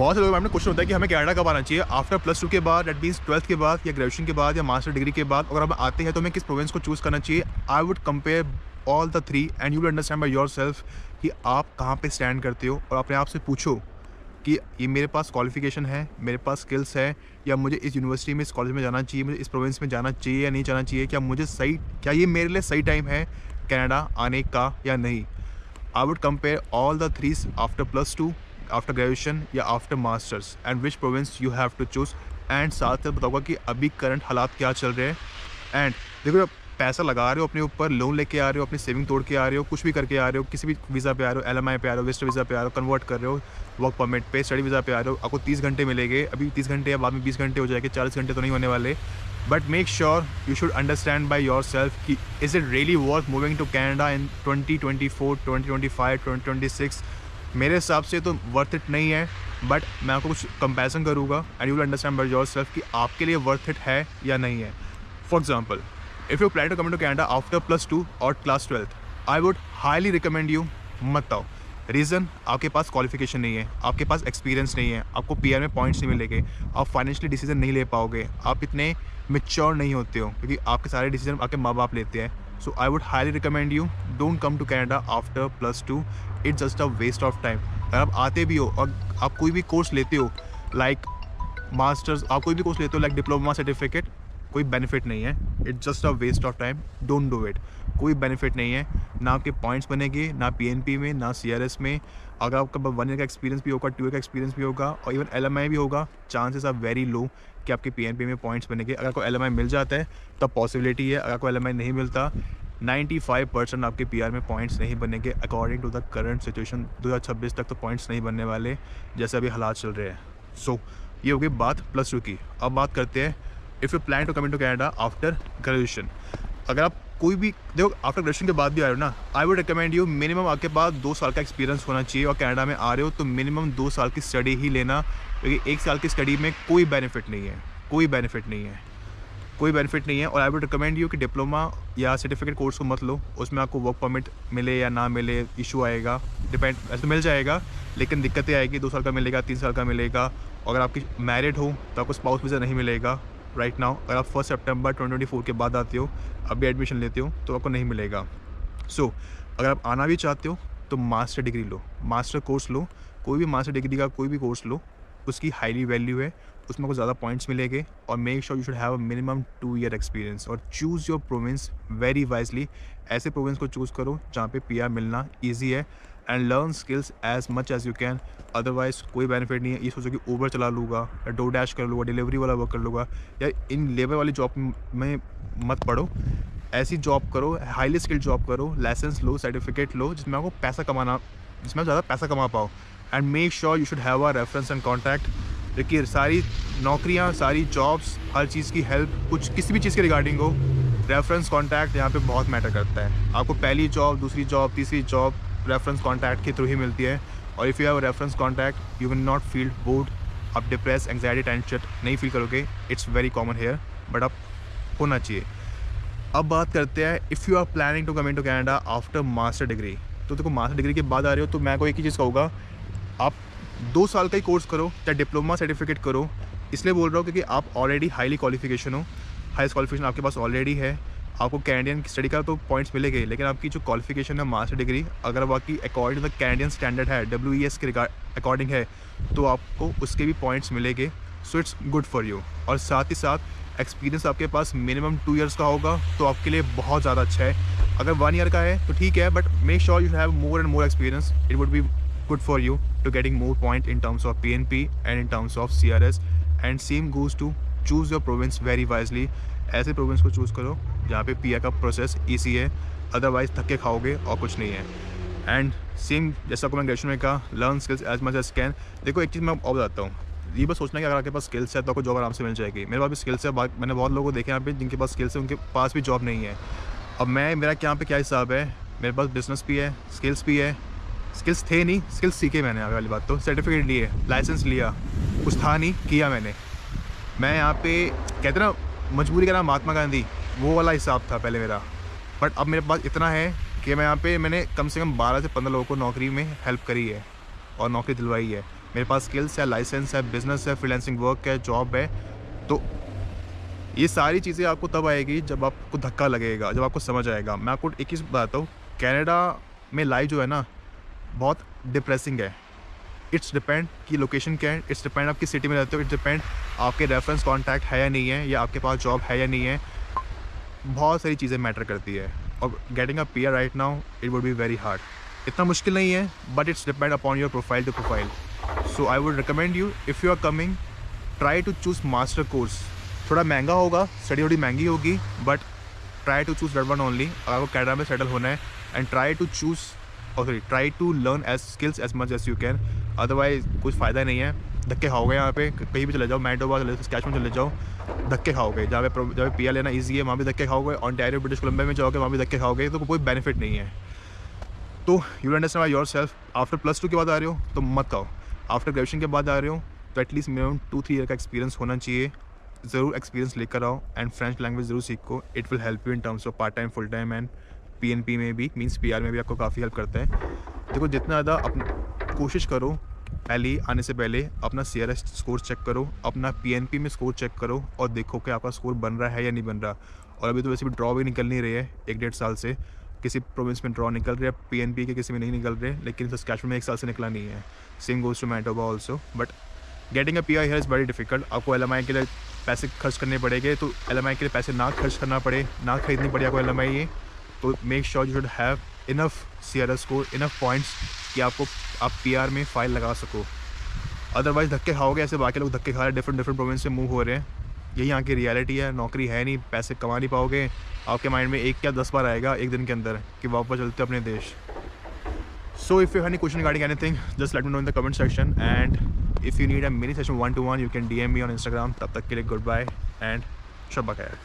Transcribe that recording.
बहुत से लोगों में क्वेश्चन होता है कि हमें कनाडा कब आना चाहिए, आफ्टर +2 के बाद, दैट मीन्स 12th के बाद या ग्रेजुएशन के बाद या मास्टर डिग्री के बाद। अगर हम आते हैं तो हमें किस प्रोविंस को चूज़ करना चाहिए। आई would compare all the 3 and you will understand by yourself कि आप कहाँ पे स्टैंड करते हो, और अपने आप से पूछो कि ये मेरे पास क्वालिफिकेशन है, मेरे पास स्किल्स है, या मुझे इस यूनिवर्सिटी में, इस कॉलेज में जाना चाहिए, मुझे इस प्रोविंस में जाना चाहिए या नहीं जाना चाहिए, क्या ये मेरे लिए सही टाइम है कनाडा आने का या नहीं। I would compare all the 3 after +2, after graduation या after masters, and which province you have to choose. And साथ साथ बताऊंगा कि अभी करंट हालात क्या चल रहे हैं। एंड देखो, पैसा लगा रहे हो अपने ऊपर, लोन लेके आ रहे हो, अपनी सेविंग तोड़ के आ रहे हो, कुछ भी करके आ रहे हो, किसी भी वीज़ा पे आ रहे हो, LMI पे आ रहे हो, विजिटर वीज़ा पे आ रहे हो, कन्वर्ट कर रहे हो, वर्क परमिट पे, स्टडी वीज़ा पे आ रहे हो, आपको 30 घंटे मिलेंगे। अभी 30 घंटे या बाद में 20 घंटे हो जाएंगे, 40 घंटे तो नहीं होने वाले। But make sure you should understand by yourself कि is it really worth moving to Canada in 2024, 2025, 2026। मेरे हिसाब से तो वर्थ इट नहीं है, बट मैं आपको कुछ कंपैरिजन करूँगा and you will understand by yourself कि आपके लिए वर्थ इट है या नहीं है। For example, if you plan to come to Canada after +2 और class 12th, I would highly recommend you मत आओ। रीज़न, आपके पास क्वालिफिकेशन नहीं है, आपके पास एक्सपीरियंस नहीं है, आपको PR में पॉइंट्स नहीं मिलेंगे, आप फाइनेंशियली डिसीजन नहीं ले पाओगे, आप इतने मेच्योर नहीं होते हो, क्योंकि आपके सारे डिसीजन आपके माँ बाप लेते हैं। So I would highly recommend you don't come to Canada after +2। It's just a waste of time. अगर आप आते भी हो और आप कोई भी कोर्स लेते हो, लाइक मास्टर्स, आप कोई भी कोर्स लेते हो लाइक डिप्लोमा सर्टिफिकेट, कोई बेनिफिट नहीं है। It's just a waste of time, don't do it. कोई बेनिफिट नहीं है, ना आपके पॉइंट्स बनेंगे, ना PNP में, ना CRS में। अगर आपका 1 ईयर का एक्सपीरियंस भी होगा, 2 ईयर का एक्सपीरियंस भी होगा, और इवन LMI भी होगा, चांसेस आर वेरी लो कि आपके PNP में पॉइंट्स बनेंगे। अगर कोई LMI मिल जाता है तब पॉसिबिलिटी है, अगर कोई LMI नहीं मिलता, 95% आपके PR में पॉइंट्स नहीं बनेंगे according to the current situation. 2026 तक तो पॉइंट्स नहीं बनने वाले, जैसे अभी हालात चल रहे हैं। सो ये हो गई बात +2 की। अब बात करते हैं if you plan to come to Canada after graduation. अगर आप कोई भी देखो आफ्टर ग्रेजुएशन के बाद भी आ रहे हो ना, आई वुड रिकमेंड यू मिनिमम आपके पास 2 साल का एक्सपीरियंस होना चाहिए, और कनाडा में आ रहे हो तो मिनिमम 2 साल की स्टडी ही लेना, क्योंकि 1 साल की स्टडी में कोई बेनिफिट नहीं है, कोई बेनिफिट नहीं है, कोई बेनिफिट नहीं है। और आई वुड रिकमेंड यू कि डिप्लोमा या सर्टिफिकेट कोर्स को मत लो, उसमें आपको वर्क परमिट मिले या ना मिले इशू आएगा, डिपेंड, ऐसे तो मिल जाएगा लेकिन दिक्कतें आएगी। 2 साल का मिलेगा, 3 साल का मिलेगा। अगर आपकी मैरिड हो तो आपको स्पाउस वीज़ा नहीं मिलेगा राइट नाउ। अगर आप 1 सितंबर 2024 के बाद आते हो, अभी एडमिशन लेते हो, तो आपको नहीं मिलेगा। सो अगर आप आना भी चाहते हो तो मास्टर डिग्री लो, मास्टर कोर्स लो, कोई भी मास्टर डिग्री का कोई भी कोर्स लो, उसकी हाईली वैल्यू है, उसमें आपको ज़्यादा पॉइंट्स मिलेंगे। और make sure you should have a minimum 2 year experience, और choose your province very wisely. ऐसे प्रोविंस को चूज़ करो जहाँ पे PR मिलना ईजी है, and learn skills as much as you can. Otherwise कोई बेनिफिट नहीं है। ये सोचो कि ऊबर चला लूँगा या DoorDash कर लूँगा, डिलीवरी वाला वर्क कर लूँगा, या इन लेबर वाली जॉब में मत पढ़ो। ऐसी जॉब करो, हाईली स्किल्ड जॉब करो, लाइसेंस लो, सर्टिफिकेट लो, जिसमें आपको पैसा कमाना, जिसमें आप ज़्यादा पैसा कमा पाओ। And make sure you should have a reference and contact. देखिए, सारी नौकरियाँ, सारी जॉब्स, हर चीज़ की हेल्प, कुछ किसी भी चीज़ के रिगार्डिंग हो, रेफरेंस कॉन्टैक्ट यहाँ पे बहुत मैटर करता है। आपको पहली जॉब, दूसरी जॉब, तीसरी जॉब रेफरेंस कॉन्टैक्ट के थ्रू ही मिलती है। और if you have reference contact, you will not feel bored, आप डिप्रेस, एंग्जाइटी, टेंशन नहीं फील करोगे। It's very common here, but आप होना चाहिए। अब बात करते हैं if you are planning to come in to Canada after master degree. तो देखो, मास्टर डिग्री के बाद आ रहे हो तो मैं को एक ही चीज़ कहूँगा, आप 2 साल का ही कोर्स करो, चाहे डिप्लोमा सर्टिफिकेट करो। इसलिए बोल रहा हूँ क्योंकि आप ऑलरेडी हाईली क्वालिफिकेशन हो, हाईएस्ट क्वालिफिकेशन आपके पास ऑलरेडी है। आपको कैनेडियन स्टडी का तो पॉइंट्स मिलेंगे, लेकिन आपकी जो क्वालिफिकेशन है मास्टर डिग्री, अगर वो आपकी according to the Canadian standard है, WES के अकॉर्डिंग है, तो आपको उसके भी पॉइंट्स मिलेंगे। So it's good for you. और साथ ही साथ एक्सपीरियंस आपके पास मिनिमम 2 ईयर्स का होगा, तो आपके लिए बहुत ज़्यादा अच्छा है। अगर 1 ईयर का है तो ठीक है, but make sure you have more and more experience. It would B good for you to getting more point in terms of PNP and in terms of CRS, and same goes to choose your province very wisely। ऐसे province को choose करो जहाँ पे PR का process easy है, otherwise थके खाओगे और कुछ नहीं है। एंड सेम जैसा को मैं ग्रेजुएशन में कहा, learn skills as much as can. देखो, एक चीज़ मैं और बताता हूँ, ये बस सोचना है कि अगर आपके पास स्किल्स है तो आपको जॉब आराम से मिल जाएगी। मेरे पास भी स्किल्स है, मैंने बहुत लोगों को देखे यहाँ पे जिनके पास स्किल्स है, उनके पास भी जॉब नहीं है। अब मेरा यहाँ पे क्या हिसाब है, मेरे पास बिजनेस भी है, स्किल्स भी है। स्किल्स थे नहीं, स्किल्स सीखे मैंने, आगे वाली बात तो, सर्टिफिकेट लिए, लाइसेंस लिया, कुछ था नहीं, किया मैंने। मैं यहाँ पे कहते ना मजबूरी का नाम महात्मा गांधी, वो वाला हिसाब था पहले मेरा। बट अब मेरे पास इतना है कि मैं यहाँ पे मैंने कम से कम 12 से 15 लोगों को नौकरी में हेल्प करी है और नौकरी दिलवाई है। मेरे पास स्किल्स है, लाइसेंस है, बिजनेस है, फ्रीलांसिंग वर्क है, जॉब है। तो ये सारी चीज़ें आपको तब आएगी जब आपको धक्का लगेगा, जब आपको समझ आएगा। मैं आपको एक चीज़ बताता हूँ, कनाडा में लाइफ जो है ना बहुत डिप्रेसिंग है। इट्स डिपेंड कि लोकेशन क्या है, इट्स डिपेंड आप किस सिटी में रहते हो, इट्स डिपेंड आपके रेफरेंस कॉन्टैक्ट है या नहीं है, या आपके पास जॉब है या नहीं है। बहुत सारी चीज़ें मैटर करती है, और getting a PR right now it would be very hard. इतना मुश्किल नहीं है, but it's depend upon your profile to profile. So I would recommend you, if you are coming, try to choose master course. थोड़ा महंगा होगा, study थोड़ी महंगी होगी, but try to choose that one only अगर आपको कनाडा में settle होना है। एंड ट्राई टू चूज़, और sorry, try to learn as skills as much as you can. Otherwise कुछ फ़ायदा नहीं है, धक्के खाओगे यहाँ पे। कहीं भी चले जाओ, मैनिटोबा चले जाओ, सस्कैचुअन चले जाओ, धक्के खाओगे। जहाँ पे पीआर लेना ईजी है वहाँ भी धक्के खाओगे, ओंटारियो ब्रिटिश कोलंबिया में जाओगे वहाँ भी धक्के खाओगे, तो कोई बेनिफिट नहीं है। तो you understand by your self. After +2 के बाद आ रहे हो तो मत खाओ, आफ्टर ग्रेजुएशन के बाद आ रहे हो तो एटलीस्ट मिनिमम 2-3 ईयर का एक्सपीरियंस होना चाहिए। ज़रूर एक्सपीरियंस लेकर आओ, एंड फ्रेंच लैंग्वेज ज़रूर सीखो। It will help you in terms of part time, full time, and PNP में भी, मीन्स पीआर में भी आपको काफ़ी हेल्प करता है। देखो, जितना ज़्यादा कोशिश करो, पहले आने से पहले अपना CRS स्कोर चेक करो, अपना PNP में स्कोर चेक करो, और देखो कि आपका स्कोर बन रहा है या नहीं बन रहा। और अभी तो वैसे भी ड्रॉ भी निकल नहीं रही है 1-1.5 साल से। किसी प्रोविंस में ड्रॉ निकल रहे हैं, PNP के किसी में नहीं निकल रहे, लेकिन सस्कैचुअन में 1 साल से निकला नहीं है। Same goes to Manitoba also. But getting a PR here is very difficult. आपको LMI के लिए पैसे खर्च करने पड़ेंगे, तो LMI के लिए पैसे ना खर्च करना पड़े, ना खरीदनी पड़े आपको LMI ये, तो make sure you should have enough CRS score, enough points कि आप PR में फ़ाइल लगा सको। अदरवाइज़ धक्के खाओगे, ऐसे बाकी लोग धक्के खा रहे हैं, डिफरेंट प्रोविंस से मूव हो रहे हैं। यही यहाँ की रियलिटी है। नौकरी है नहीं, पैसे कमा नहीं पाओगे, आपके माइंड में 1 या 10 बार आएगा एक दिन के अंदर कि वापस चलते अपने देश। So if you have any question regarding anything, just let me know in the comment section, and if you need a mini session 1-to-1 you can DM me on Instagram। तब तक के लिए गुड बाय एंड शब्बा खैर।